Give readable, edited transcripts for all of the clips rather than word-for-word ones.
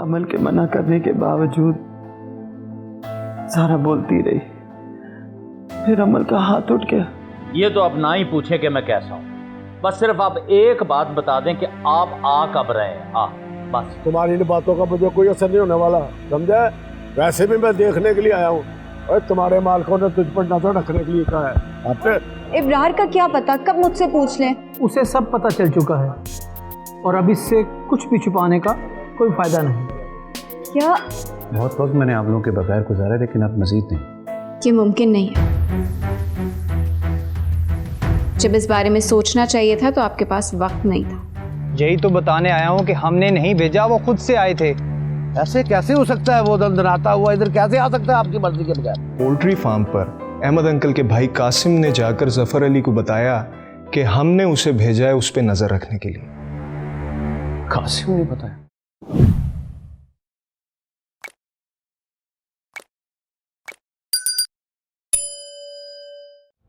अमल के मना करने के बावजूद सारा बोलती रही। फिर अमल का हाथ उठ गया। ये तो अब ना ही पूछे कि मैं कैसा हूँ, बस सिर्फ आप एक बात बता दें कि आप आ कब रहे हैं। बस तुम्हारी इन बातों का मुझे कोई असर नहीं होने वाला, समझा? वैसे भी मैं देखने के लिए आया हूँ और तुम्हारे मालिकों ने तुझ पर नजर रखने के लिए कहा है। आपने इब्रार का क्या पता कब मुझसे पूछ लें। उसे सब पता चल चुका है और अब इससे कुछ भी छुपाने का कोई फायदा नहीं। क्या बहुत वक्त मैंने आप लोगों के बगैर गुजारा, लेकिन अब मजीद नहीं। ये मुमकिन नहीं है। जब इस बारे में सोचना चाहिए था तो आपके पास वक्त नहीं था। यही तो बताने आया हूँ कि हमने नहीं भेजा, वो खुद से आए थे। ऐसे कैसे हो सकता है? वो दंदनाता हुआ इधर कैसे आ सकता है आपकी मर्जी के बगैर? पोल्ट्री फार्म पर अहमद अंकल के भाई कासिम ने जाकर जफर अली को बताया कि हमने उसे भेजा है उस पर नजर रखने के लिए। कासिम ने बताया?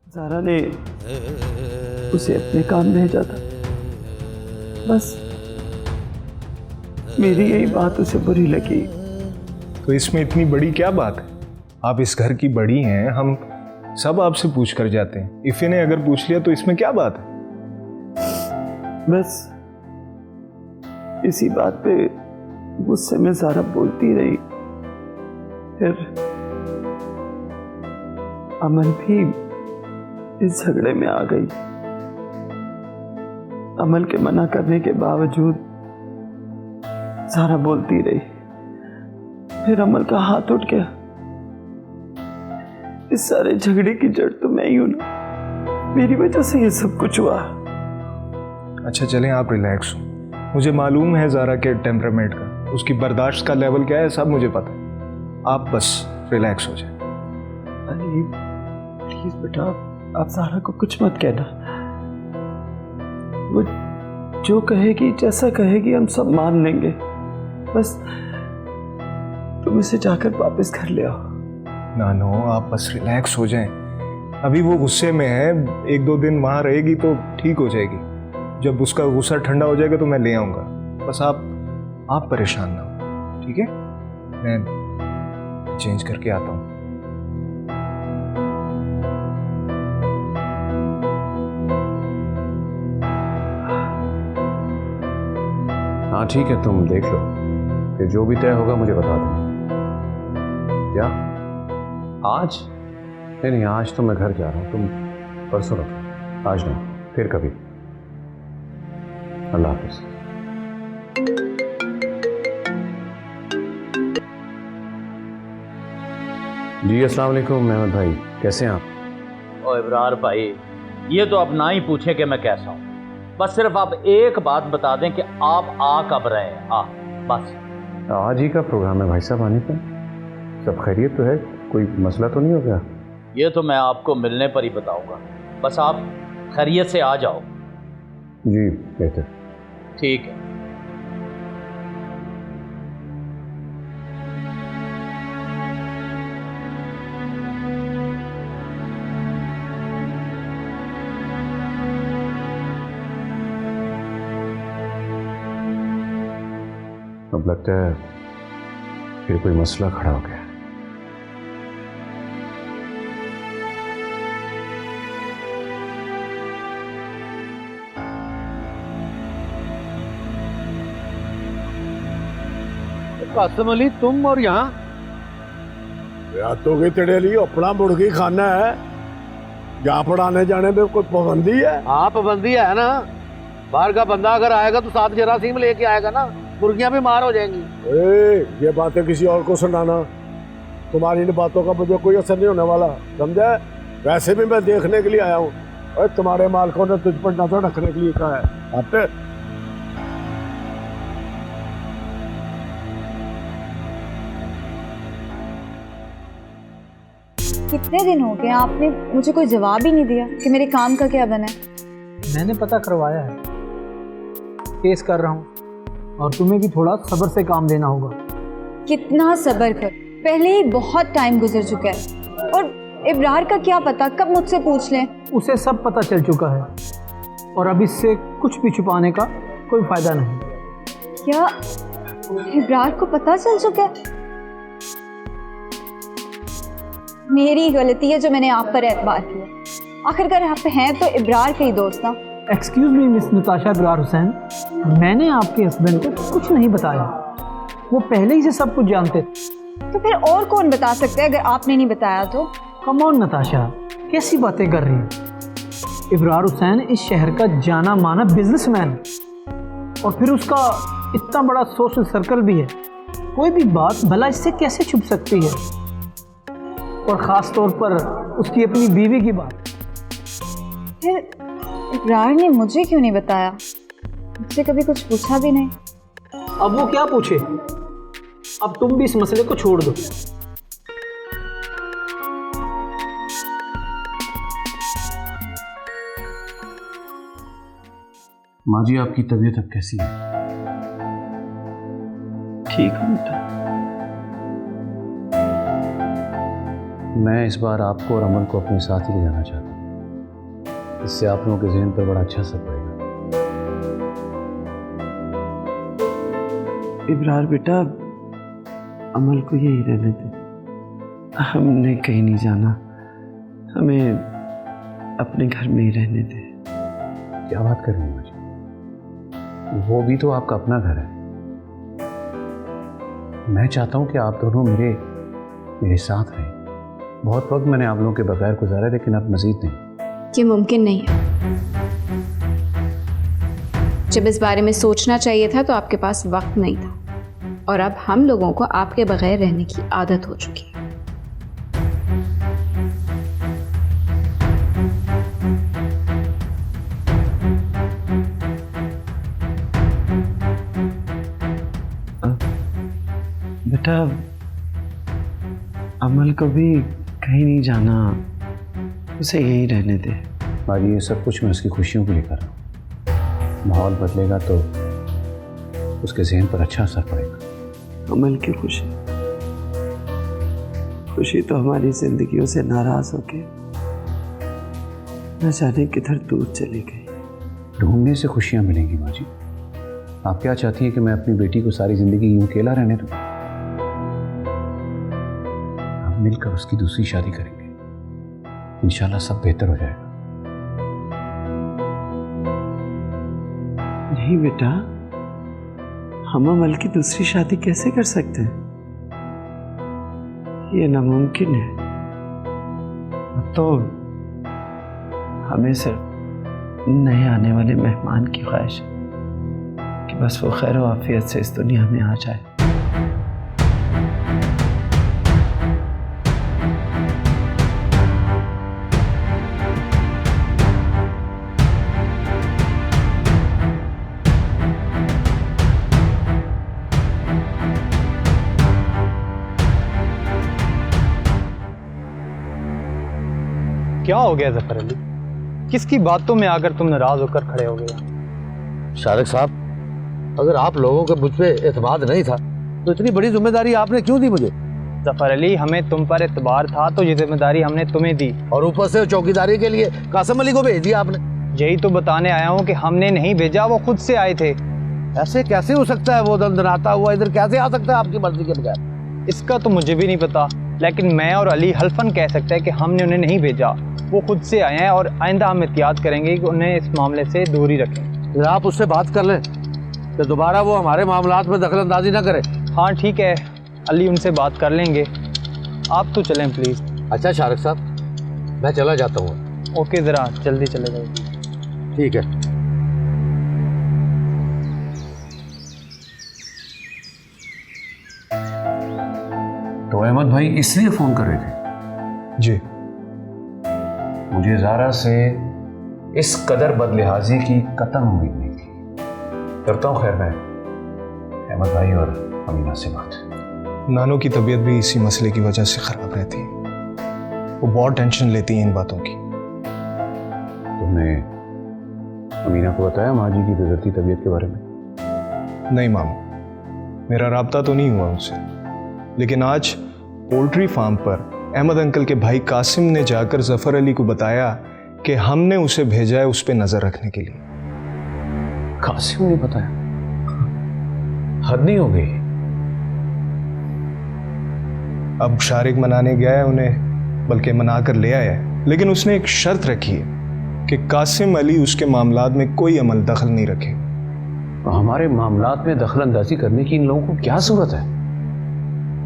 ज़ारा ने उसे अपने काम भेजा था। बस मेरी यही बात उसे बुरी लगी। तो इसमें इतनी बड़ी क्या बात है? आप इस घर की बड़ी हैं, हम सब आपसे पूछ कर जाते हैं। इफ़े ने अगर पूछ लिया तो इसमें क्या बात है? बस इसी बात पे गुस्से में ज़ारा बोलती रही। फिर अमन भी इस झगड़े में आ गई। अमल के मना करने के बावजूद ज़ारा बोलती रही। फिर अमल का हाथ उठ गया। इस सारे झगड़े की जड़ तो मैं ही हूं ना। मेरी वजह से ये सब कुछ हुआ। अच्छा चलें, आप रिलैक्स हो। मुझे मालूम है ज़ारा के टेम्परामेंट का, उसकी बर्दाश्त का लेवल क्या है, सब मुझे पता है। आप बस रिलैक्स हो जाए। अरे प्लीज बेटा, आप ज़ारा को कुछ मत कहना। वो जो कहेगी, जैसा कहेगी, हम सब मान लेंगे। बस तुम इसे जाकर वापस घर ले आओ। नानो, आप बस रिलैक्स हो जाएं। अभी वो गुस्से में है, 1-2 दिन वहाँ रहेगी तो ठीक हो जाएगी। जब उसका गुस्सा ठंडा हो जाएगा तो मैं ले आऊँगा। बस आप परेशान ना हो, ठीक है? मैं चेंज करके आता हूँ। हाँ ठीक है, तुम देख लो, फिर जो भी तय होगा मुझे बता दो। क्या आज? नहीं, आज तो मैं घर जा रहा हूँ। तुम परसों रखो, आज नहीं, फिर कभी। अल्लाह हाफिज। जी अस्सलाम वालेकुम अहमद भाई, कैसे हैं आप? ओ इब्रार भाई, ये तो अब ना ही पूछे कि मैं कैसा हूँ, बस सिर्फ आप एक बात बता दें कि आप आ कब रहे हैं। बस आज ही का प्रोग्राम है भाई साहब, आने का। सब खैरियत तो है? कोई मसला तो नहीं हो गया? ये तो मैं आपको मिलने पर ही बताऊंगा, बस आप खैरियत से आ जाओ। जी बेहतर। ठीक है। अब लगता है फिर कोई मसला खड़ा हो गया। कासिम अली, तुम और यहाँ तो गई तेरे लिए अपना मुर्गी खाना है। यहाँ पर आने जाने में कोई पाबंदी है? हाँ पाबंदी है ना। बाहर का बंदा अगर आएगा तो साथ जरासीम लेके आएगा ना, मुर्गियां भी मार हो जाएंगी। ये बातें किसी और को सुनाना। तुम्हारी इन बातों का मुझे कोई असर नहीं होने वाला, समझा? वैसे भी मैं देखने के लिए आया हूँ और तुम्हारे मालिकों ने तुझ पर नजर रखने के लिए कहा है। आपने कितने दिन हो गए, आपने मुझे कोई जवाब ही नहीं दिया कि मेरे काम का क्या बना है। मैंने पता करवाया है, केस कर रहा हूँ, और तुम्हें भी थोड़ा सब्र से काम लेना होगा। कितना सब्र कर, पहले ही बहुत टाइम गुजर चुका है। और इब्रार का क्या पता कब मुझसे पूछ लें। उसे सब पता चल चुका है और अब इससे कुछ भी छुपाने का कोई फायदा नहीं। क्या इब्रार को पता चल चुका है। मेरी गलती है जो मैंने आप पर एतबार किया। आखिरकार आप हैं तो इब्रार के ही दोस्त ना। Excuse me miss Natasha Ibrar Hussain, मैंने आपके हस्बैंड को कुछ नहीं बताया, वो पहले ही से सब कुछ जानते थे। तो फिर और कौन बता सकता है अगर आपने नहीं बताया तो? कम ऑन नताशा, कैसी बातें कर रही हैं? इब्रार हुसैन इस शहर का जाना माना बिजनेसमैन और फिर उसका इतना बड़ा सोशल सर्कल भी है। कोई भी बात भला इससे कैसे छुप सकती है, और ख़ास तौर पर उसकी अपनी बीवी की बात। फिर इब्रार ने मुझे क्यों नहीं बताया? मुझसे कभी कुछ पूछा भी नहीं। अब वो क्या पूछे? अब तुम भी इस मसले को छोड़ दो। माँ जी, आपकी तबीयत अब कैसी है? ठीक हूँ बेटा। मैं इस बार आपको और अमन को अपने साथ ही ले जाना चाहता हूँ। इससे आप लोगों के जहन पर बड़ा अच्छा असर पड़ेगा। इब्रार बेटा, अमल को यही रहने दे। हमने कहीं नहीं जाना, हमें अपने घर में ही रहने दे। क्या बात कर रही हैं माँ जी? वो भी तो आपका अपना घर है। मैं चाहता हूँ कि आप दोनों मेरे साथ रहें। बहुत वक्त मैंने आप लोगों के बगैर गुजारा, लेकिन अब मज़ीद नहीं। ये मुमकिन नहीं है। जब इस बारे में सोचना चाहिए था तो आपके पास वक्त नहीं था, और अब हम लोगों को आपके बगैर रहने की आदत हो चुकी है। बेटा, अमल को भी कहीं नहीं जाना, उसे यहीं रहने दे। बाजी, ये सब कुछ मैं उसकी खुशियों के लिए कर रहा हूँ। माहौल बदलेगा तो उसके जहन पर अच्छा असर पड़ेगा। अमल की खुशी तो हमारी जिंदगियों से नाराज होके न जाने किधर दूर चली गई। ढूंढने से खुशियाँ मिलेंगी माँ जी। आप क्या चाहती हैं कि मैं अपनी बेटी को सारी जिंदगी यूं अकेला रहने दूँ? हम मिलकर उसकी दूसरी शादी करेंगे, इंशाल्लाह सब बेहतर हो जाएगा। नहीं बेटा, हम अमल की दूसरी शादी कैसे कर सकते हैं? ये नामुमकिन है। अब तो हमें सिर्फ नए आने वाले मेहमान की ख्वाहिश है कि बस वो खैर व आफियत से इस दुनिया में आ जाए। क्या हो गया जफर अली? किसकी बातों में आकर तुम नाराज होकर खड़े हो गए? शारिक साहब, अगर आप लोगों के मुझ पे एतमाद नहीं था तो इतनी बड़ी जिम्मेदारी आपने क्यों दी मुझे? जफर अली, हमें तुम पर एतबार था तो ये जिम्मेदारी हमने तुम्हें दी, और ऊपर से चौकीदारी के लिए कासिम अली को भेज दिया आपने। यही तो बताने आया हूँ कि हमने नहीं भेजा, वो खुद से आए थे। ऐसे कैसे हो सकता है? वो दंदनाता हुआ इधर कैसे आ सकता है आपकी मर्जी के बगैर? इसका तो मुझे भी नहीं पता, लेकिन मैं और अली हल्फन कह सकते हैं कि हमने उन्हें नहीं भेजा, वो खुद से आए हैं, और आइंदा हम एहतियात करेंगे कि उन्हें इस मामले से दूर ही रखें। फिर आप उससे बात कर लें कि दोबारा वो हमारे मामलात में दखल अंदाजी ना करे। हाँ ठीक है, अली उनसे बात कर लेंगे। आप तो चलें प्लीज़। अच्छा शारिक साहब, मैं चला जाता हूँ। ओके, ज़रा जल्दी चले जाइए। ठीक है। तो अहमद भाई इसलिए फ़ोन कर रहे थे? जी। मुझे ज़ारा से इस कदर बदलिहाजी की कतई उम्मीद नहीं थी। करता हूँ खैर मैं अहमद भाई और अमीना से बात। नानो की तबीयत भी इसी मसले की वजह से ख़राब रहती है, वो बहुत टेंशन लेती है इन बातों की। तुमने अमीना को बताया माँ जी की गुजरती तबीयत के बारे में? नहीं मामा, मेरा राब्ता तो नहीं हुआ उनसे, लेकिन आज पोल्ट्री फार्म पर अहमद अंकल के भाई कासिम ने जाकर जफ़र अली को बताया कि हमने उसे भेजा है उस पर नज़र रखने के लिए। कासिम ने बताया? हद नहीं हो गई? अब शारिक मनाने गया है उन्हें, बल्कि मना कर ले आया है, लेकिन उसने एक शर्त रखी है कि कासिम अली उसके मामलात में कोई अमल दखल नहीं रखे। हमारे मामलात में दखल अंदाजी करने की इन लोगों को क्या जरूरत है?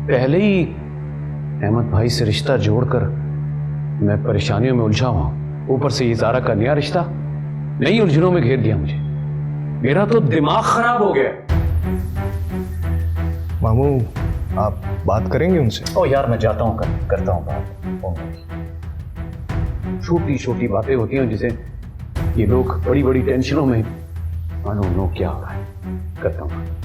पहले ही अहमद भाई से रिश्ता जोड़कर मैं परेशानियों में उलझा हुआ, ऊपर से ये ज़ारा का नया रिश्ता नई उलझनों में घेर दिया मुझे। मेरा तो दिमाग खराब हो गया। मामू, आप बात करेंगे उनसे? ओ यार, मैं जाता हूँ, करता हूँ बात। छोटी छोटी बातें होती हैं जिसे ये लोग बड़ी बड़ी टेंशनों में मानो क्या हो रहा है। करता हूँ।